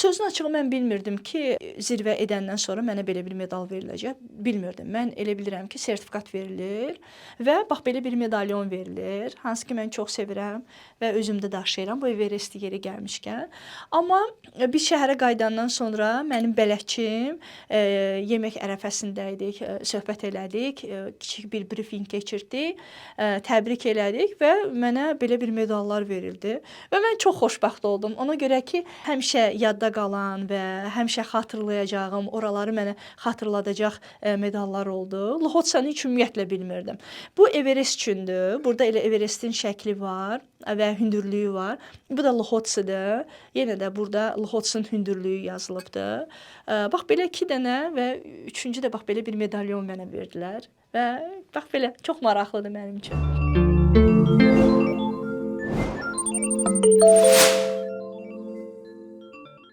sözün açığı mən bilmirdim ki, zirvə edəndən sonra mənə belə bir medal veriləcək. Bilmirdim. Mən elə bilirəm ki, sertifikat verilir və bax belə bir medalyon verilir. Hansı ki, mən çox sevirəm və özümdə daşıyıram bu Everest yeri gəlmişkən. Amma bir şəhərə qayıdandan sonra mənim bələdçim yemək ərəfəsində idik, söhbət elədik, kiçik bir brifing keçirdik, təbrik elədik və mənə belə bir medallar verildi və mən çox xoşbəxt oldum. Ona görə ki, həmişə yadda qalan və həmişə xatırlayacağım, oraları mənə xatırladacaq medallar oldu. Lhotsanı heç ümumiyyətlə bilmirdim. Bu Everest üçündür. Burada elə Everestin şəkli var və hündürlüyü var. Bu da Lhotsıdır. Yenə də burada Lhotsun hündürlüyü yazılıbdır. Bax belə 2 dənə və üçüncü də bax belə bir medalyon mənə verdilər və bax belə çox maraqlıdır mənim üçün.